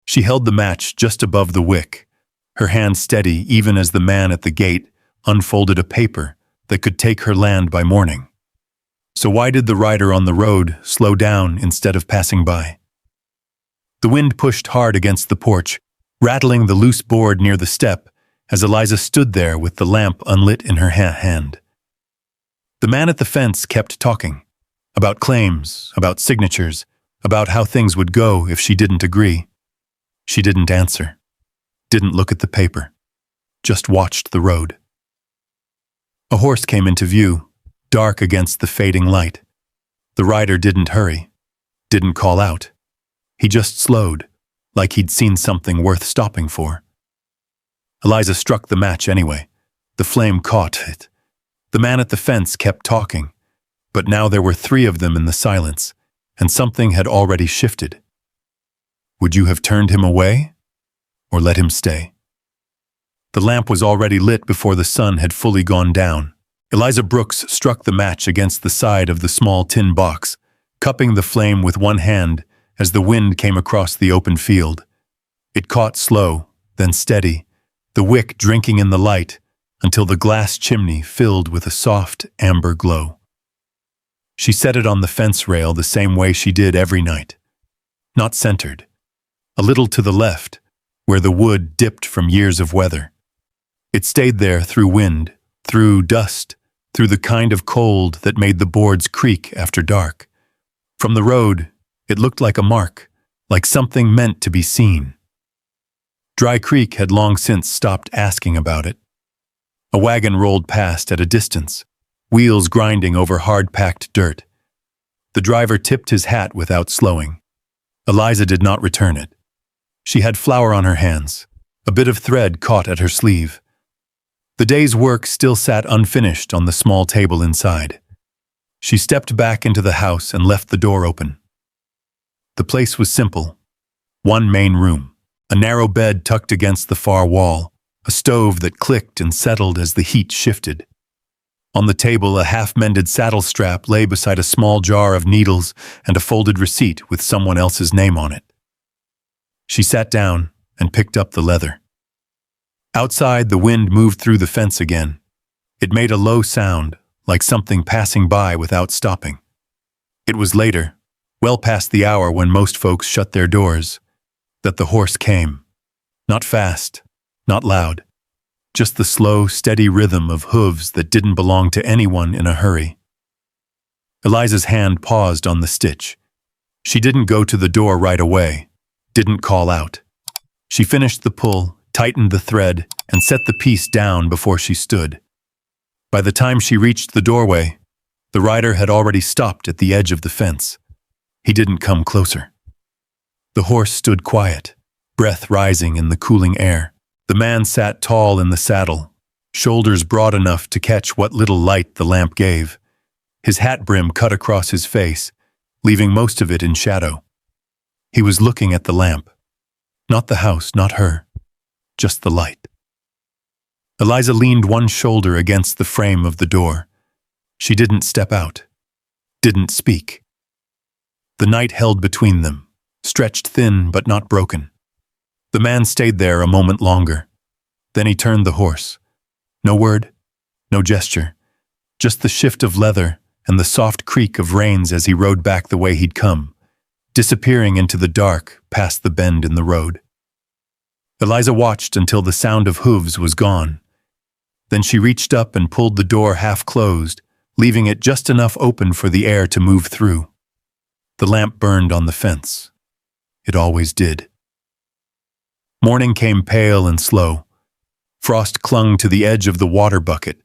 She held the match just above the wick, her hand steady even as the man at the gate unfolded a paper that could take her land by morning. So why did the rider on the road slow down instead of passing by? The wind pushed hard against the porch, rattling the loose board near the step as Eliza stood there with the lamp unlit in her hand. The man at the fence kept talking, about claims, about signatures, about how things would go if she didn't agree. She didn't answer, didn't look at the paper, just watched the road. A horse came into view, dark against the fading light. The rider didn't hurry, didn't call out. He just slowed, like he'd seen something worth stopping for. Eliza struck the match anyway. The flame caught it. The man at the fence kept talking, but now there were three of them in the silence, and something had already shifted. Would you have turned him away, or let him stay? The lamp was already lit before the sun had fully gone down. Eliza Brooks struck the match against the side of the small tin box, cupping the flame with one hand as the wind came across the open field. It caught slow, then steady, the wick drinking in the light until the glass chimney filled with a soft amber glow. She set it on the fence rail the same way she did every night. Not centered. A little to the left, where the wood dipped from years of weather. It stayed there through wind, through dust, through the kind of cold that made the boards creak after dark. From the road, it looked like a mark, like something meant to be seen. Dry Creek had long since stopped asking about it. A wagon rolled past at a distance, wheels grinding over hard-packed dirt. The driver tipped his hat without slowing. Eliza did not return it. She had flour on her hands, a bit of thread caught at her sleeve. The day's work still sat unfinished on the small table inside. She stepped back into the house and left the door open. The place was simple. One main room, a narrow bed tucked against the far wall, a stove that clicked and settled as the heat shifted. On the table, a half-mended saddle strap lay beside a small jar of needles and a folded receipt with someone else's name on it. She sat down and picked up the leather. Outside, the wind moved through the fence again. It made a low sound, like something passing by without stopping. It was later, well past the hour when most folks shut their doors, that the horse came. Not fast, not loud, just the slow, steady rhythm of hooves that didn't belong to anyone in a hurry. Eliza's hand paused on the stitch. She didn't go to the door right away, didn't call out. She finished the pull, tightened the thread, and set the piece down before she stood. By the time she reached the doorway, the rider had already stopped at the edge of the fence. He didn't come closer. The horse stood quiet, breath rising in the cooling air. The man sat tall in the saddle, shoulders broad enough to catch what little light the lamp gave. His hat brim cut across his face, leaving most of it in shadow. He was looking at the lamp. Not the house, not her, just the light. Eliza leaned one shoulder against the frame of the door. She didn't step out, didn't speak. The night held between them, stretched thin but not broken. The man stayed there a moment longer. Then he turned the horse. No word, no gesture, just the shift of leather and the soft creak of reins as he rode back the way he'd come, disappearing into the dark past the bend in the road. Eliza watched until the sound of hooves was gone. Then she reached up and pulled the door half closed, leaving it just enough open for the air to move through. The lamp burned on the fence. It always did. Morning came pale and slow. Frost clung to the edge of the water bucket.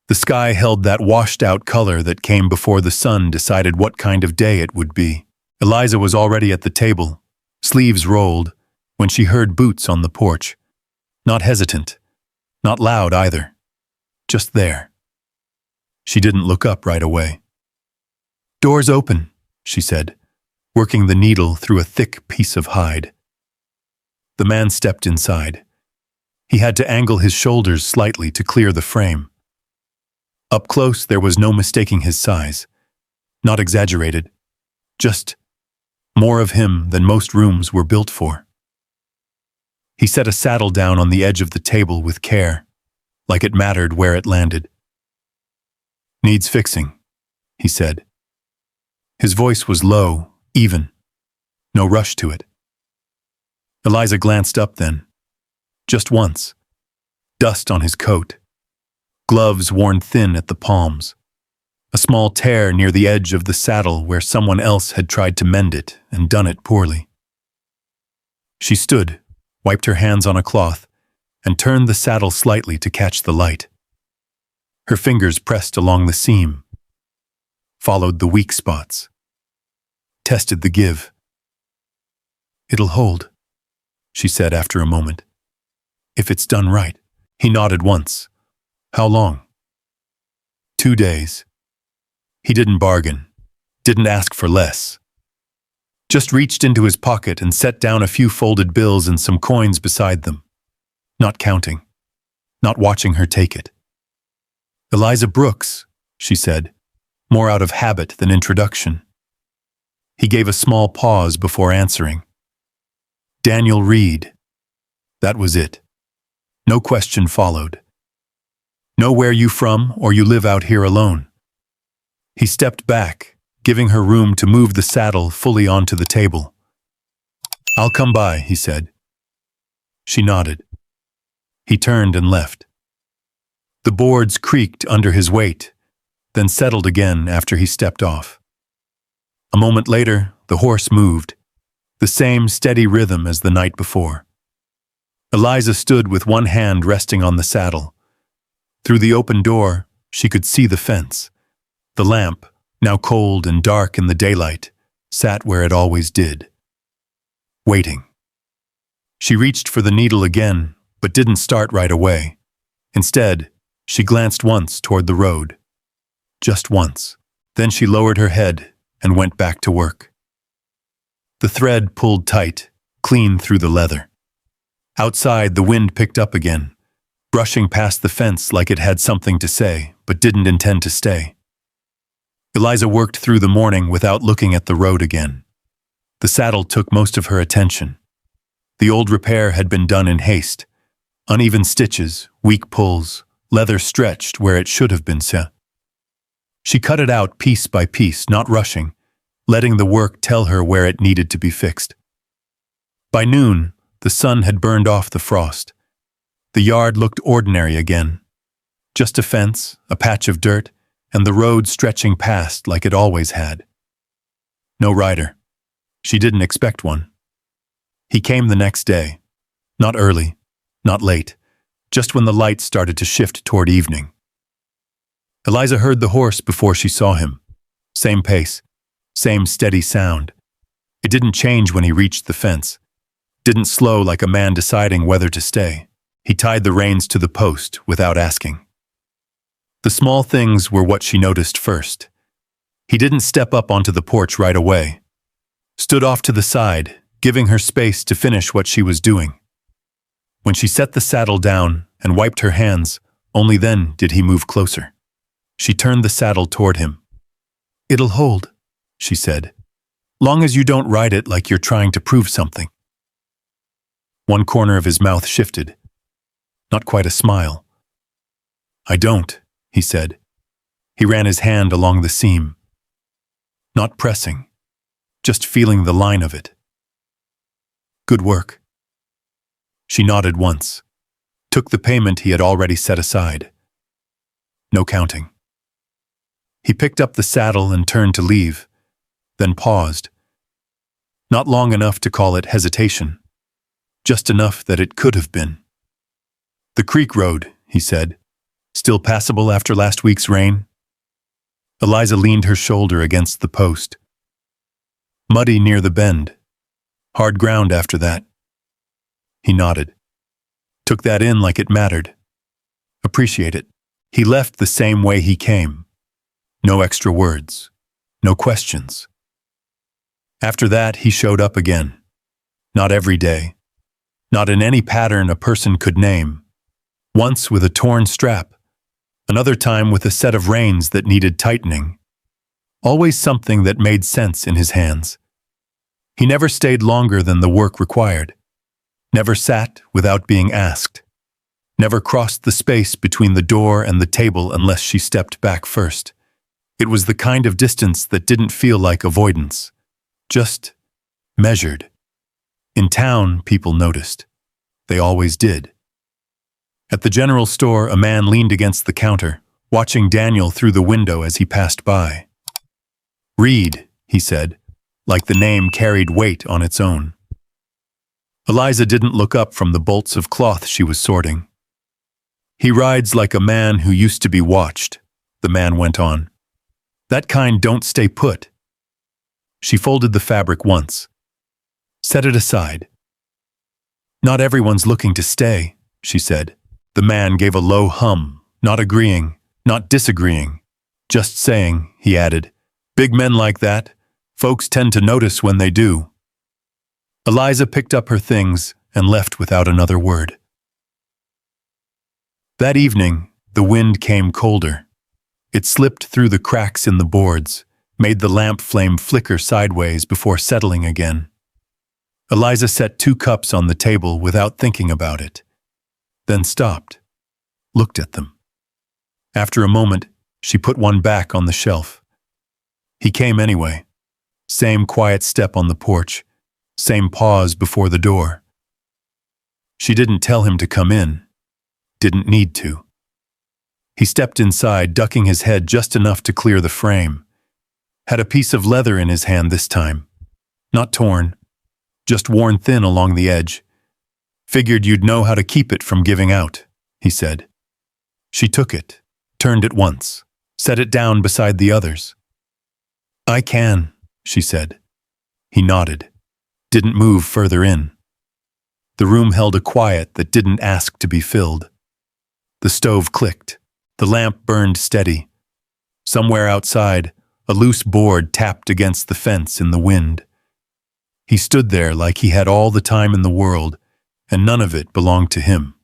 The sky held that washed-out color that came before the sun decided what kind of day it would be. Eliza was already at the table, sleeves rolled, when she heard boots on the porch. Not hesitant, not loud either, just there. She didn't look up right away. "Door's open," she said, working the needle through a thick piece of hide. The man stepped inside. He had to angle his shoulders slightly to clear the frame. Up close, there was no mistaking his size. Not exaggerated, just more of him than most rooms were built for. He set a saddle down on the edge of the table with care, like it mattered where it landed. "Needs fixing," he said. His voice was low, even. No rush to it. Eliza glanced up then. Just once. Dust on his coat. Gloves worn thin at the palms. A small tear near the edge of the saddle where someone else had tried to mend it and done it poorly. She stood, wiped her hands on a cloth, and turned the saddle slightly to catch the light. Her fingers pressed along the seam, followed the weak spots, tested the give. "It'll hold," she said after a moment. "If it's done right." He nodded once. "How long?" 2 days. He didn't bargain, didn't ask for less. Just reached into his pocket and set down a few folded bills and some coins beside them. Not counting, not watching her take it. "Eliza Brooks," she said, more out of habit than introduction. He gave a small pause before answering. "Daniel Reed." That was it. No question followed. "Know where you from, or you live out here alone?" He stepped back, giving her room to move the saddle fully onto the table. "I'll come by," he said. She nodded. He turned and left. The boards creaked under his weight, then settled again after he stepped off. A moment later, the horse moved, the same steady rhythm as the night before. Eliza stood with one hand resting on the saddle. Through the open door, she could see the fence. The lamp, now cold and dark in the daylight, sat where it always did. Waiting. She reached for the needle again, but didn't start right away. Instead, she glanced once toward the road. Just once. Then she lowered her head and went back to work. The thread pulled tight, clean through the leather. Outside, the wind picked up again, brushing past the fence like it had something to say, but didn't intend to stay. Eliza worked through the morning without looking at the road again. The saddle took most of her attention. The old repair had been done in haste. Uneven stitches, weak pulls, leather stretched where it should have been set. She cut it out piece by piece, not rushing, letting the work tell her where it needed to be fixed. By noon, the sun had burned off the frost. The yard looked ordinary again. Just a fence, a patch of dirt, and the road stretching past like it always had. No rider. She didn't expect one. He came the next day. Not early, not late, just when the lights started to shift toward evening. Eliza heard the horse before she saw him. Same pace, same steady sound. It didn't change when he reached the fence. Didn't slow like a man deciding whether to stay. He tied the reins to the post without asking. The small things were what she noticed first. He didn't step up onto the porch right away. Stood off to the side, giving her space to finish what she was doing. When she set the saddle down and wiped her hands, only then did he move closer. She turned the saddle toward him. "It'll hold," she said. "Long as you don't ride it like you're trying to prove something." One corner of his mouth shifted. Not quite a smile. "I don't," he said. He ran his hand along the seam. Not pressing, just feeling the line of it. "Good work." She nodded once, took the payment he had already set aside. No counting. He picked up the saddle and turned to leave, then paused. Not long enough to call it hesitation, just enough that it could have been. "The creek road," he said. "Still passable after last week's rain?" Eliza leaned her shoulder against the post. "Muddy near the bend. Hard ground after that." He nodded. Took that in like it mattered. "Appreciate it." He left the same way he came. No extra words. No questions. After that, he showed up again. Not every day. Not in any pattern a person could name. Once with a torn strap. Another time with a set of reins that needed tightening. Always something that made sense in his hands. He never stayed longer than the work required. never sat without being asked, never crossed the space between the door and the table unless she stepped back first. It was the kind of distance that didn't feel like avoidance, just measured. In town, people noticed. They always did. At the general store, a man leaned against the counter, watching Daniel through the window as he passed by. "Read," he said, like the name carried weight on its own. Eliza didn't look up from the bolts of cloth she was sorting. "He rides like a man who used to be watched," the man went on. "That kind don't stay put." She folded the fabric once. "Set it aside." "Not everyone's looking to stay," she said. The man gave a low hum, not agreeing, not disagreeing, just saying, he added, "Big men like that, folks tend to notice when they do." Eliza picked up her things and left without another word. That evening, the wind came colder. It slipped through the cracks in the boards, made the lamp flame flicker sideways before settling again. Eliza set 2 cups on the table without thinking about it, then stopped, looked at them. After a moment, she put one back on the shelf. He came anyway. Same quiet step on the porch, same pause before the door. She didn't tell him to come in, didn't need to. He stepped inside, ducking his head just enough to clear the frame. Had a piece of leather in his hand this time. Not torn, just worn thin along the edge. "Figured you'd know how to keep it from giving out," he said. She took it, turned it once, set it down beside the others. "I can," she said. He nodded, didn't move further in. The room held a quiet that didn't ask to be filled. The stove clicked. The lamp burned steady. Somewhere outside, a loose board tapped against the fence in the wind. He stood there like he had all the time in the world, and none of it belonged to him.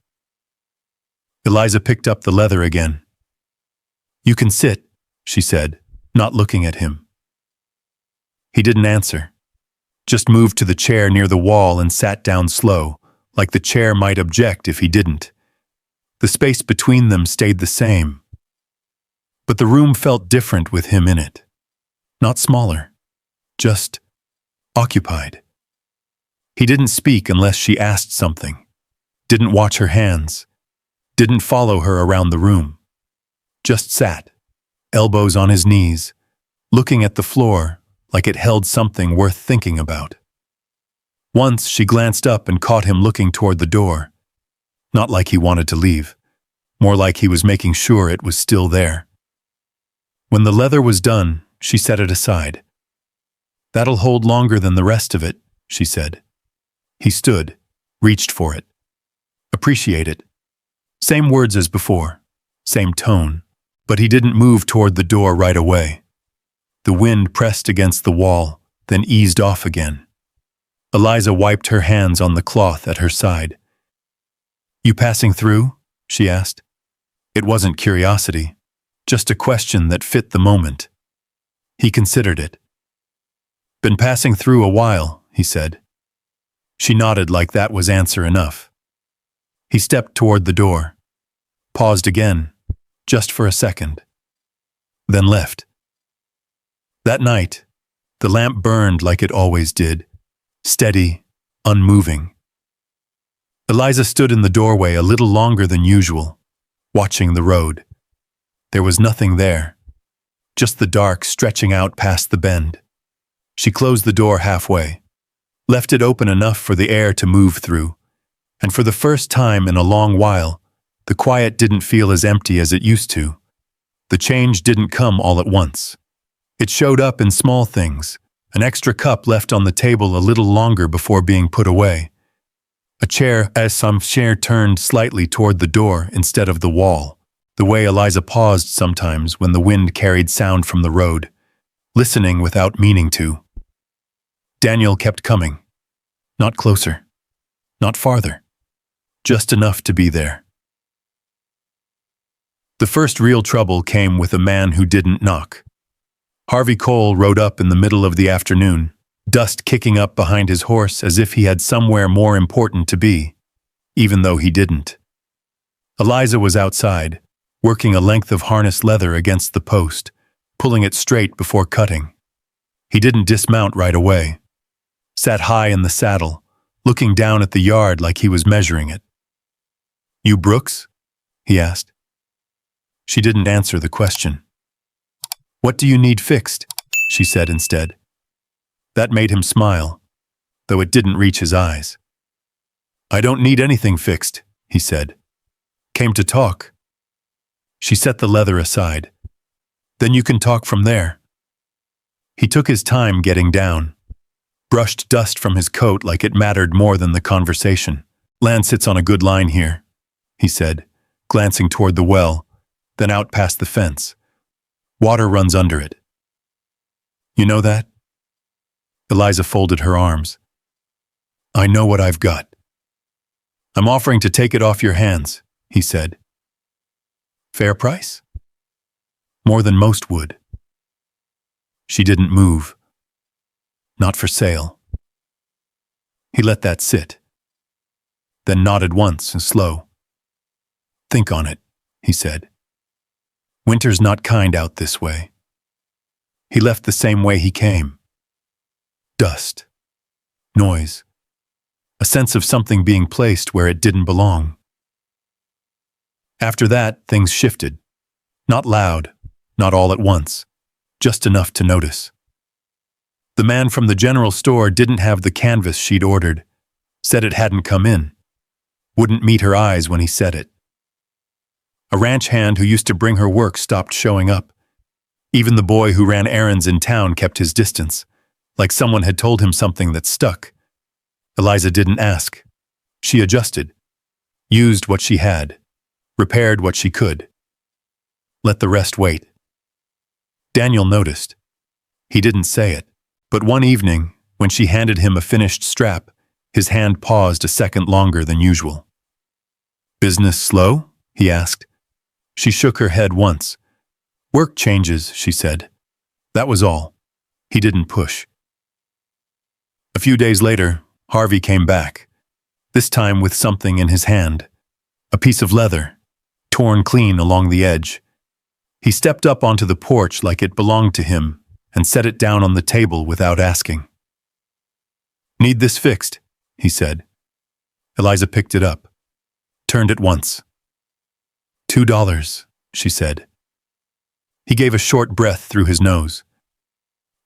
Eliza picked up the leather again. "You can sit," she said, not looking at him. He didn't answer, just moved to the chair near the wall and sat down slow, like the chair might object if he didn't. The space between them stayed the same. But the room felt different with him in it. Not smaller, just occupied. He didn't speak unless she asked something, didn't watch her hands, didn't follow her around the room. Just sat, elbows on his knees, looking at the floor like it held something worth thinking about. Once she glanced up and caught him looking toward the door. Not like he wanted to leave, more like he was making sure it was still there. When the leather was done, she set it aside. "That'll hold longer than the rest of it," she said. He stood, reached for it. "Appreciate it." Same words as before, same tone, but he didn't move toward the door right away. The wind pressed against the wall, then eased off again. Eliza wiped her hands on the cloth at her side. "You passing through?" she asked. It wasn't curiosity, just a question that fit the moment. He considered it. "Been passing through a while," he said. She nodded like that was answer enough. He stepped toward the door, paused again, just for a second, then left. That night, the lamp burned like it always did, steady, unmoving. Eliza stood in the doorway a little longer than usual, watching the road. There was nothing there, just the dark stretching out past the bend. She closed the door halfway, left it open enough for the air to move through, and for the first time in a long while, the quiet didn't feel as empty as it used to. The change didn't come all at once. It showed up in small things, an extra cup left on the table a little longer before being put away. A chair as some chair turned slightly toward the door instead of the wall, the way Eliza paused sometimes when the wind carried sound from the road, listening without meaning to. Daniel kept coming. Not closer, not farther, just enough to be there. The first real trouble came with a man who didn't knock. Harvey Cole rode up in the middle of the afternoon, dust kicking up behind his horse as if he had somewhere more important to be, even though he didn't. Eliza was outside, working a length of harness leather against the post, pulling it straight before cutting. He didn't dismount right away. Sat high in the saddle, looking down at the yard like he was measuring it. "You Brooks?" he asked. She didn't answer the question. "What do you need fixed?" she said instead. That made him smile, though it didn't reach his eyes. "I don't need anything fixed," he said. "Came to talk." She set the leather aside. "Then you can talk from there." He took his time getting down, brushed dust from his coat like it mattered more than the conversation. "Land sits on a good line here," he said, glancing toward the well, then out past the fence. "Water runs under it." "You know that?" Eliza folded her arms. "I know what I've got." "I'm offering to take it off your hands," he said. "Fair price?" "More than most would." She didn't move. "Not for sale." He let that sit, then nodded once and slow. "Think on it," he said. "Winter's not kind out this way." He left the same way he came. Dust. Noise. A sense of something being placed where it didn't belong. After that, things shifted. Not loud, not all at once, just enough to notice. The man from the general store didn't have the canvas she'd ordered, said it hadn't come in, wouldn't meet her eyes when he said it. A ranch hand who used to bring her work stopped showing up. Even the boy who ran errands in town kept his distance, like someone had told him something that stuck. Eliza didn't ask. She adjusted, used what she had, repaired what she could. Let the rest wait. Daniel noticed. He didn't say it, but one evening, when she handed him a finished strap, his hand paused a second longer than usual. "Business slow?" he asked. She shook her head once. "Work changes," she said. That was all. He didn't push. A few days later, Harvey came back, this time with something in his hand. A piece of leather, torn clean along the edge. He stepped up onto the porch like it belonged to him and set it down on the table without asking. "Need this fixed," he said. Eliza picked it up, turned it once. $2, she said. He gave a short breath through his nose.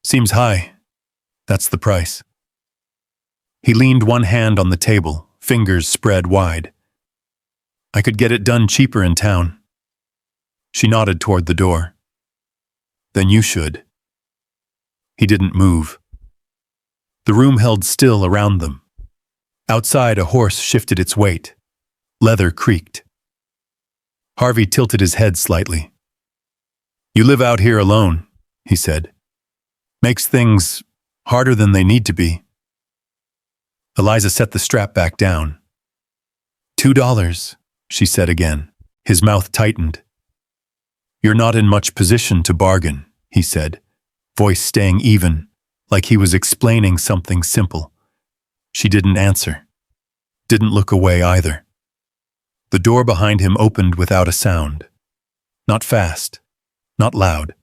"Seems high. That's the price." He leaned one hand on the table, fingers spread wide. "I could get it done cheaper in town." She nodded toward the door. "Then you should." He didn't move. The room held still around them. Outside, a horse shifted its weight. Leather creaked. Harvey tilted his head slightly. "You live out here alone," he said. "Makes things harder than they need to be." Eliza set the strap back down. $2, she said again. His mouth tightened. "You're not in much position to bargain," he said, voice staying even, like he was explaining something simple. She didn't answer. Didn't look away either. The door behind him opened without a sound. Not fast, not loud,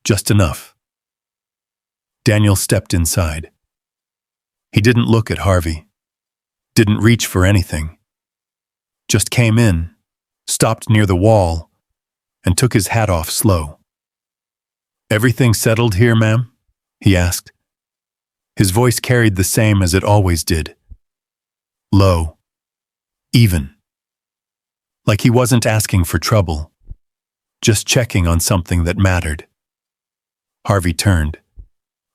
just enough. Daniel stepped inside. He didn't look at Harvey, didn't reach for anything. Just came in, stopped near the wall, and took his hat off slow. "Everything settled here, ma'am?" he asked. His voice carried the same as it always did. Low. Even. Like he wasn't asking for trouble, just checking on something that mattered. Harvey turned,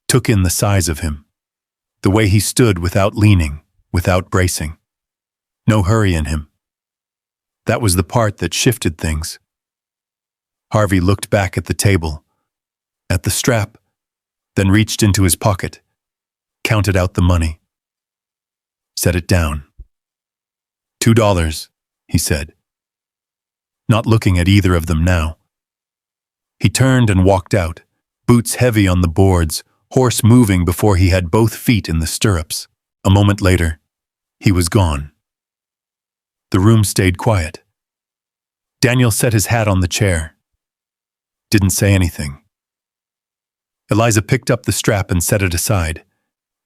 took in the size of him, the way he stood without leaning, without bracing. No hurry in him. That was the part that shifted things. Harvey looked back at the table, at the strap, then reached into his pocket, counted out the money. Set it down. $2, he said, not looking at either of them now. He turned and walked out, boots heavy on the boards, horse moving before he had both feet in the stirrups. A moment later, he was gone. The room stayed quiet. Daniel set his hat on the chair. Didn't say anything. Eliza picked up the strap and set it aside.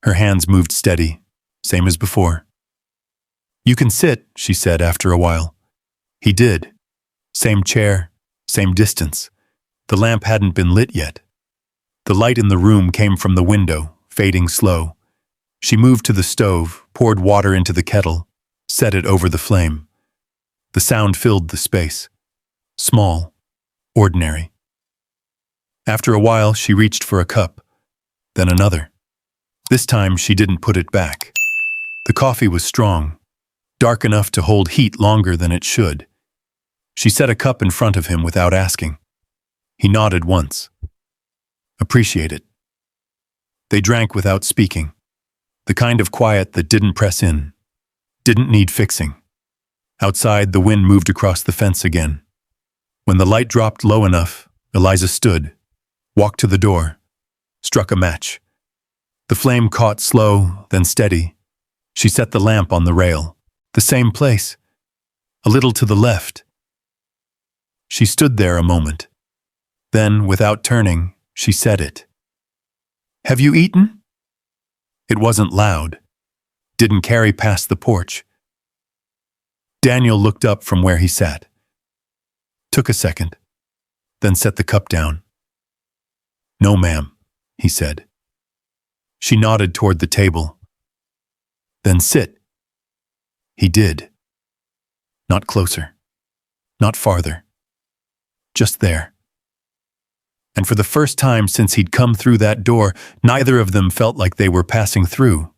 Her hands moved steady, same as before. "You can sit," she said after a while. He did. Same chair, same distance. The lamp hadn't been lit yet. The light in the room came from the window, fading slow. She moved to the stove, poured water into the kettle, set it over the flame. The sound filled the space. Small, ordinary. After a while, she reached for a cup, then another. This time, she didn't put it back. The coffee was strong, dark enough to hold heat longer than it should. She set a cup in front of him without asking. He nodded once. "Appreciate it." They drank without speaking. The kind of quiet that didn't press in, didn't need fixing. Outside, the wind moved across the fence again. When the light dropped low enough, Eliza stood, walked to the door, struck a match. The flame caught slow, then steady. She set the lamp on the rail, the same place, a little to the left. She stood there a moment. Then, without turning, she said it. "Have you eaten?" It wasn't loud, didn't carry past the porch. Daniel looked up from where he sat. Took a second, then set the cup down. "No, ma'am," he said. She nodded toward the table. "Then sit." He did. Not closer, not farther, just there. And for the first time since he'd come through that door, neither of them felt like they were passing through.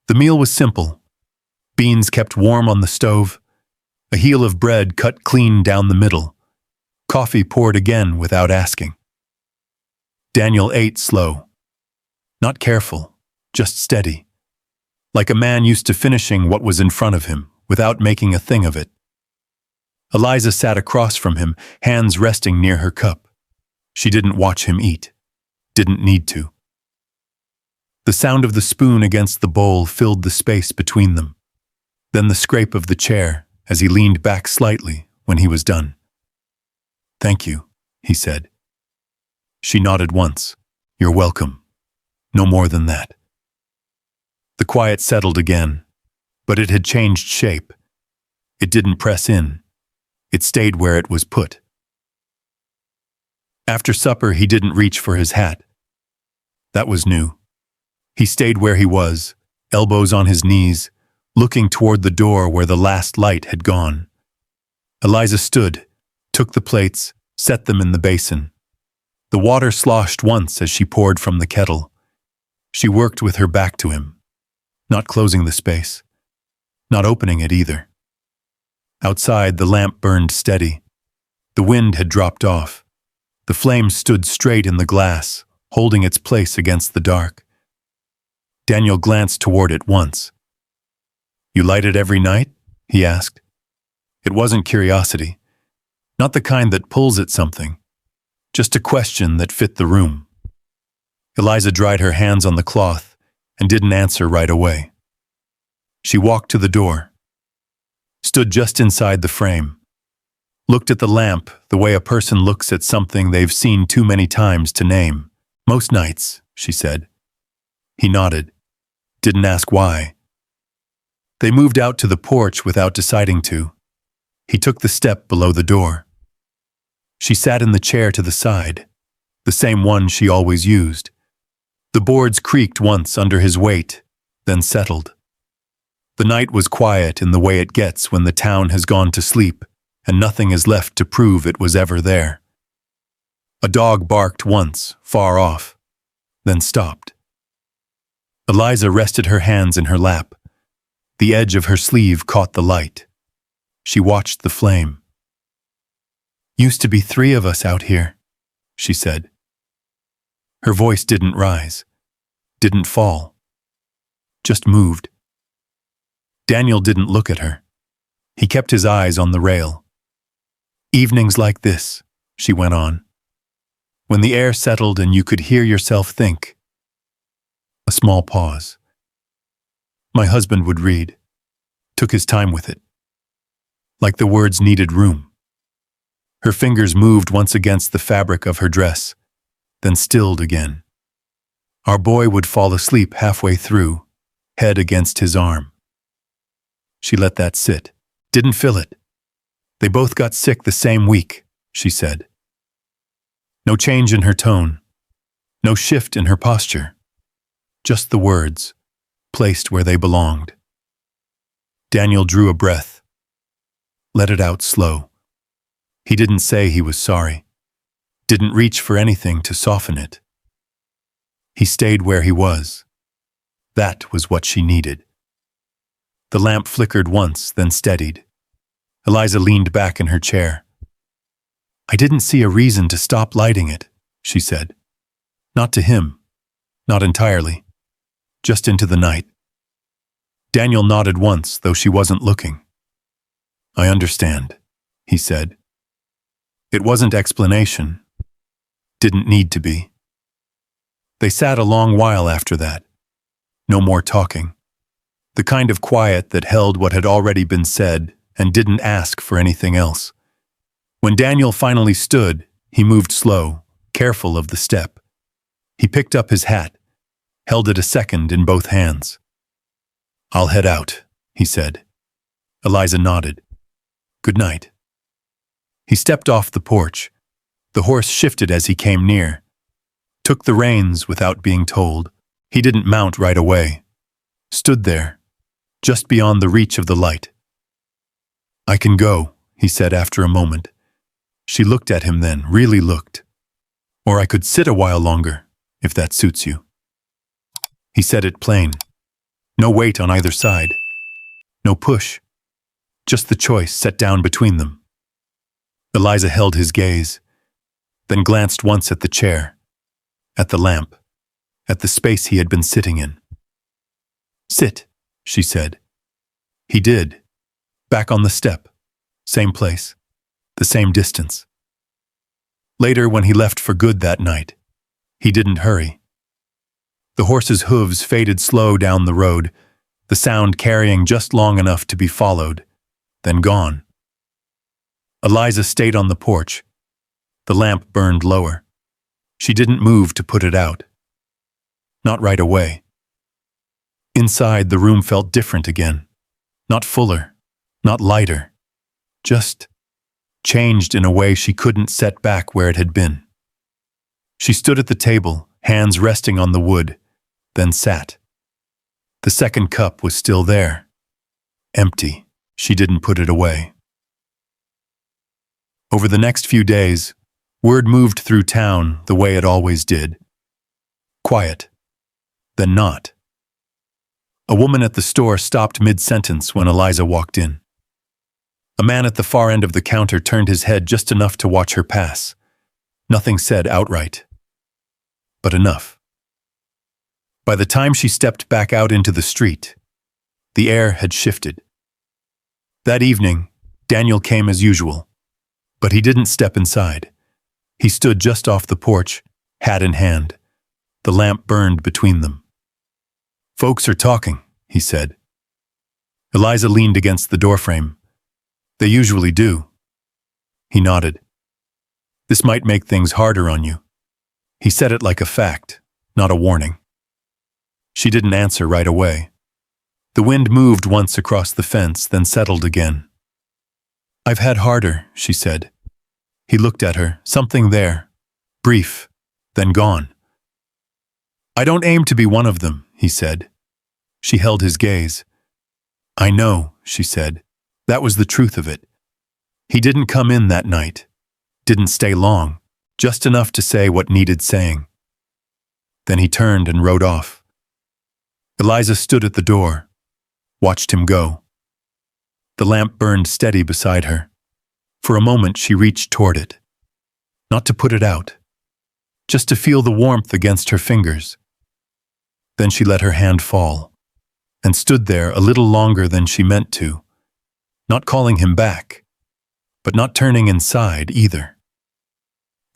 The meal was simple. Beans kept warm on the stove, a heel of bread cut clean down the middle, coffee poured again without asking. Daniel ate slow. Not careful, just steady. Like a man used to finishing what was in front of him, without making a thing of it. Eliza sat across from him, hands resting near her cup. She didn't watch him eat. Didn't need to. The sound of the spoon against the bowl filled the space between them. Then the scrape of the chair as he leaned back slightly when he was done. "Thank you," he said. She nodded once. "You're welcome. No more than that." The quiet settled again, but it had changed shape. It didn't press in. It stayed where it was put. After supper, he didn't reach for his hat. That was new. He stayed where he was, elbows on his knees, looking toward the door where the last light had gone. Eliza stood, took the plates, set them in the basin. The water sloshed once as she poured from the kettle. She worked with her back to him, not closing the space, not opening it either. Outside, the lamp burned steady. The wind had dropped off. The flame stood straight in the glass, holding its place against the dark. Daniel glanced toward it once. "You light it every night?" he asked. It wasn't curiosity, not the kind that pulls at something, just a question that fit the room. Eliza dried her hands on the cloth and didn't answer right away. She walked to the door, stood just inside the frame, looked at the lamp the way a person looks at something they've seen too many times to name. "Most nights," she said. He nodded, didn't ask why. They moved out to the porch without deciding to. He took the step below the door. She sat in the chair to the side, the same one she always used. The boards creaked once under his weight, then settled. The night was quiet in the way it gets when the town has gone to sleep and nothing is left to prove it was ever there. A dog barked once, far off, then stopped. Eliza rested her hands in her lap. The edge of her sleeve caught the light. She watched the flame. "Used to be 3 of us out here," she said. Her voice didn't rise, didn't fall, just moved. Daniel didn't look at her. He kept his eyes on the rail. "Evenings like this," she went on. When the air settled and you could hear yourself think. A small pause. My husband would read, took his time with it, like the words needed room. Her fingers moved once against the fabric of her dress, then stilled again. Our boy would fall asleep halfway through, head against his arm. She let that sit, didn't fill it. They both got sick the same week, she said. No change in her tone, no shift in her posture, just the words, placed where they belonged. Daniel drew a breath, let it out slow. He didn't say he was sorry, didn't reach for anything to soften it. He stayed where he was. That was what she needed. The lamp flickered once, then steadied. Eliza leaned back in her chair. I didn't see a reason to stop lighting it, she said. Not to him, not entirely, just into the night. Daniel nodded once, though she wasn't looking. I understand, he said. It wasn't explanation. Didn't need to be. They sat a long while after that. No more talking. The kind of quiet that held what had already been said and didn't ask for anything else. When Daniel finally stood, he moved slow, careful of the step. He picked up his hat, held it a second in both hands. I'll head out, he said. Eliza nodded. Good night. He stepped off the porch. The horse shifted as he came near. Took the reins without being told. He didn't mount right away. Stood there, just beyond the reach of the light. I can go, he said after a moment. She looked at him then, really looked. Or I could sit a while longer, if that suits you. He said it plain. No weight on either side. No push. Just the choice set down between them. Eliza held his gaze, then glanced once at the chair, at the lamp, at the space he had been sitting in. Sit, she said. He did. Back on the step. Same place. The same distance. Later, when he left for good that night, he didn't hurry. The horse's hooves faded slow down the road, the sound carrying just long enough to be followed, then gone. Eliza stayed on the porch. The lamp burned lower. She didn't move to put it out. Not right away. Inside, the room felt different again. Not fuller, not lighter. Just changed in a way she couldn't set back where it had been. She stood at the table, hands resting on the wood, then sat. The second cup was still there. Empty. She didn't put it away. Over the next few days, word moved through town the way it always did. Quiet. Then not. A woman at the store stopped mid-sentence when Eliza walked in. A man at the far end of the counter turned his head just enough to watch her pass. Nothing said outright, but enough. By the time she stepped back out into the street, the air had shifted. That evening, Daniel came as usual, but he didn't step inside. He stood just off the porch, hat in hand. The lamp burned between them. Folks are talking, he said. Eliza leaned against the doorframe. They usually do. He nodded. This might make things harder on you. He said it like a fact, not a warning. She didn't answer right away. The wind moved once across the fence, then settled again. I've had harder, she said. He looked at her, something there, brief, then gone. I don't aim to be one of them, he said. She held his gaze. I know, she said. That was the truth of it. He didn't come in that night. Didn't stay long, just enough to say what needed saying. Then he turned and rode off. Eliza stood at the door, watched him go. The lamp burned steady beside her. For a moment she reached toward it. Not to put it out, just to feel the warmth against her fingers. Then she let her hand fall, and stood there a little longer than she meant to, not calling him back, but not turning inside either.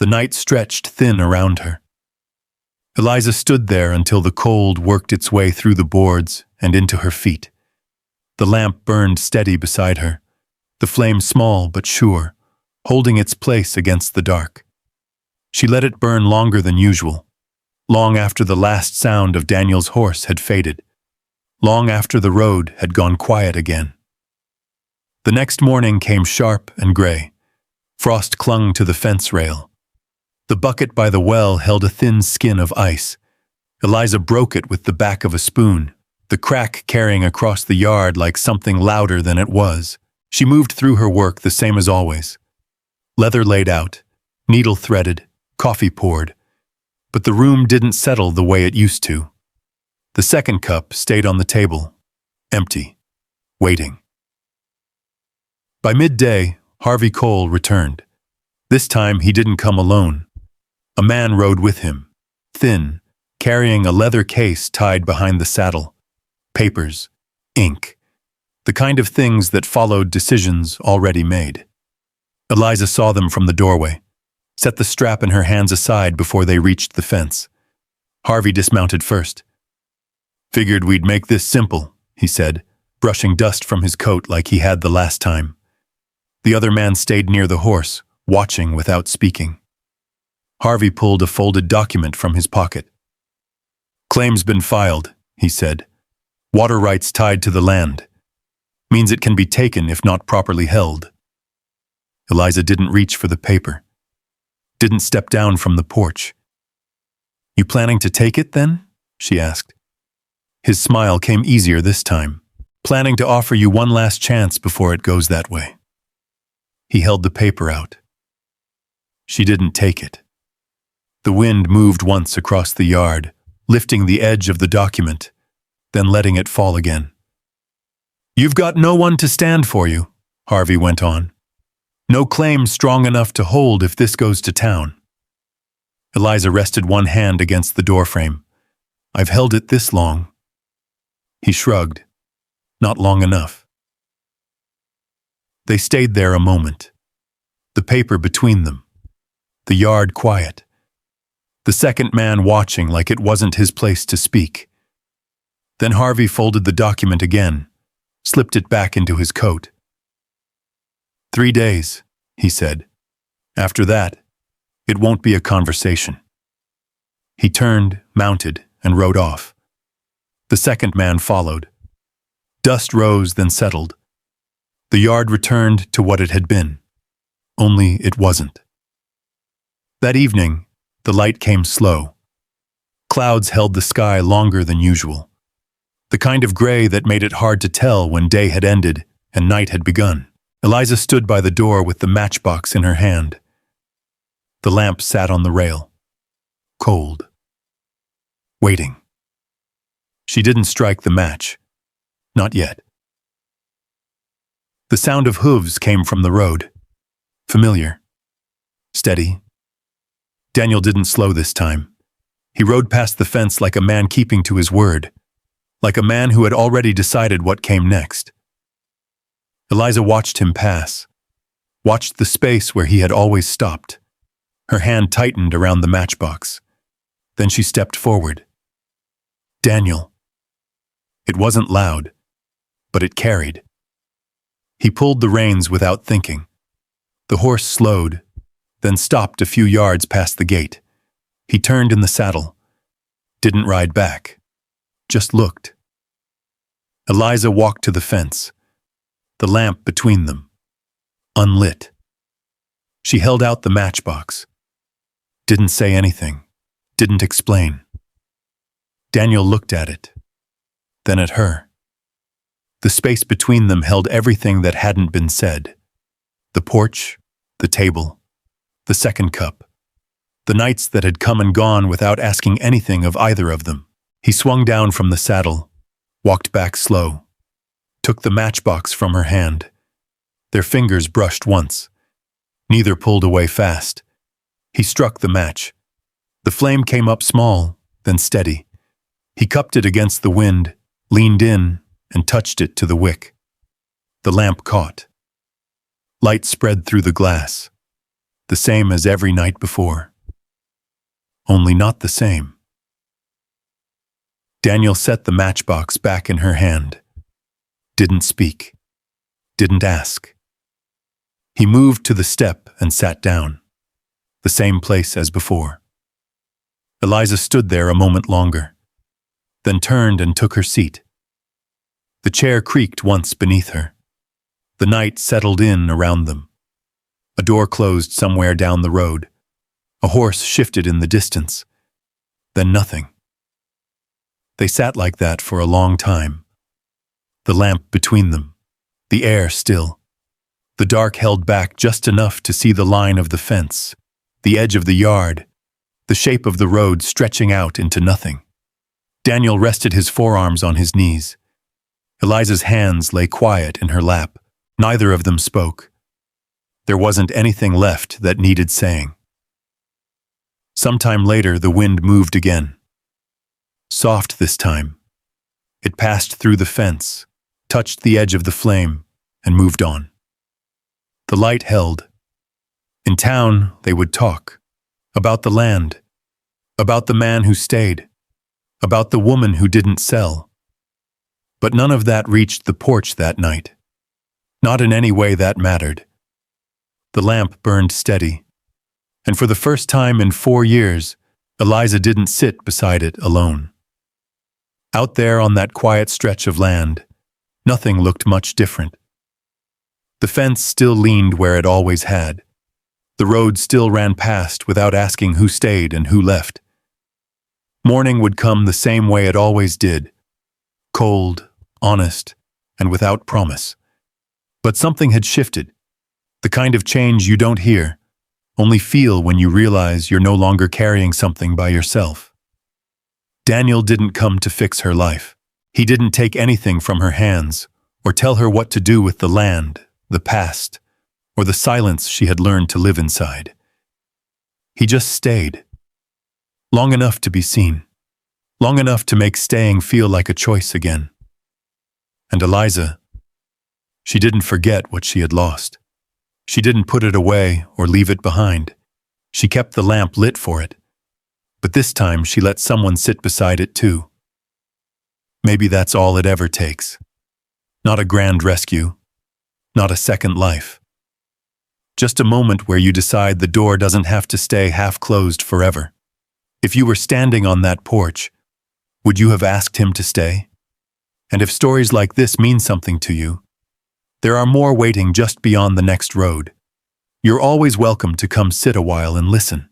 The night stretched thin around her. Eliza stood there until the cold worked its way through the boards and into her feet. The lamp burned steady beside her, the flame small but sure, holding its place against the dark. She let it burn longer than usual, long after the last sound of Daniel's horse had faded, long after the road had gone quiet again. The next morning came sharp and gray. Frost clung to the fence rail. The bucket by the well held a thin skin of ice. Eliza broke it with the back of a spoon, the crack carrying across the yard like something louder than it was. She moved through her work the same as always. Leather laid out, needle threaded, coffee poured. But the room didn't settle the way it used to. The second cup stayed on the table, empty, waiting. By midday, Harvey Cole returned. This time he didn't come alone. A man rode with him, thin, carrying a leather case tied behind the saddle. Papers, ink, the kind of things that followed decisions already made. Eliza saw them from the doorway, set the strap in her hands aside before they reached the fence. Harvey dismounted first. "Figured we'd make this simple," he said, brushing dust from his coat like he had the last time. The other man stayed near the horse, watching without speaking. Harvey pulled a folded document from his pocket. "Claim's been filed," he said. "Water rights tied to the land. Means it can be taken if not properly held." Eliza didn't reach for the paper. Didn't step down from the porch. "You planning to take it, then?" she asked. His smile came easier this time. "Planning to offer you one last chance before it goes that way." He held the paper out. She didn't take it. The wind moved once across the yard, lifting the edge of the document, then letting it fall again. "You've got no one to stand for you," Harvey went on. "No claim strong enough to hold if this goes to town." Eliza rested one hand against the doorframe. "I've held it this long." He shrugged. "Not long enough." They stayed there a moment, the paper between them, the yard quiet, the second man watching like it wasn't his place to speak. Then Harvey folded the document again, slipped it back into his coat. 3 days, he said. "After that, it won't be a conversation." He turned, mounted, and rode off. The second man followed. Dust rose, then settled. The yard returned to what it had been, only it wasn't. That evening, the light came slow. Clouds held the sky longer than usual, the kind of gray that made it hard to tell when day had ended and night had begun. Eliza stood by the door with the matchbox in her hand. The lamp sat on the rail, cold, waiting. She didn't strike the match, not yet. The sound of hooves came from the road, familiar, steady. Daniel didn't slow this time. He rode past the fence like a man keeping to his word, like a man who had already decided what came next. Eliza watched him pass, watched the space where he had always stopped. Her hand tightened around the matchbox. Then she stepped forward. "Daniel." It wasn't loud, but it carried. He pulled the reins without thinking. The horse slowed, then stopped a few yards past the gate. He turned in the saddle, didn't ride back, just looked. Eliza walked to the fence, the lamp between them, unlit. She held out the matchbox, didn't say anything, didn't explain. Daniel looked at it, then at her. The space between them held everything that hadn't been said. The porch, the table, the second cup, the nights that had come and gone without asking anything of either of them. He swung down from the saddle, walked back slow, took the matchbox from her hand. Their fingers brushed once. Neither pulled away fast. He struck the match. The flame came up small, then steady. He cupped it against the wind, leaned in, and touched it to the wick. The lamp caught. Light spread through the glass. the same as every night before. Only not the same. Daniel set the matchbox back in her hand. Didn't speak. Didn't ask. He moved to the step and sat down. The same place as before. Eliza stood there a moment longer, then turned and took her seat. The chair creaked once beneath her. The night settled in around them. A door closed somewhere down the road. A horse shifted in the distance. Then nothing. They sat like that for a long time. The lamp between them, the air still. The dark held back just enough to see the line of the fence, the edge of the yard, the shape of the road stretching out into nothing. Daniel rested his forearms on his knees. Eliza's hands lay quiet in her lap. Neither of them spoke. There wasn't anything left that needed saying. Sometime later, the wind moved again. Soft this time. It passed through the fence, touched the edge of the flame, and moved on. The light held. In town, they would talk. About the land. About the man who stayed. About the woman who didn't sell. But none of that reached the porch that night. Not in any way that mattered. The lamp burned steady. And for the first time in 4 years, Eliza didn't sit beside it alone. Out there on that quiet stretch of land, nothing looked much different. The fence still leaned where it always had. The road still ran past without asking who stayed and who left. Morning would come the same way it always did. Cold, honest, and without promise. But something had shifted. The kind of change you don't hear, only feel when you realize you're no longer carrying something by yourself. Daniel didn't come to fix her life. He didn't take anything from her hands, or tell her what to do with the land, the past, or the silence she had learned to live inside. He just stayed. Long enough to be seen. Long enough to make staying feel like a choice again. And Eliza, she didn't forget what she had lost. She didn't put it away or leave it behind. She kept the lamp lit for it. But this time she let someone sit beside it too. Maybe that's all it ever takes. Not a grand rescue. Not a second life. Just a moment where you decide the door doesn't have to stay half-closed forever. If you were standing on that porch, would you have asked him to stay? And if stories like this mean something to you, there are more waiting just beyond the next road. You're always welcome to come sit a while and listen.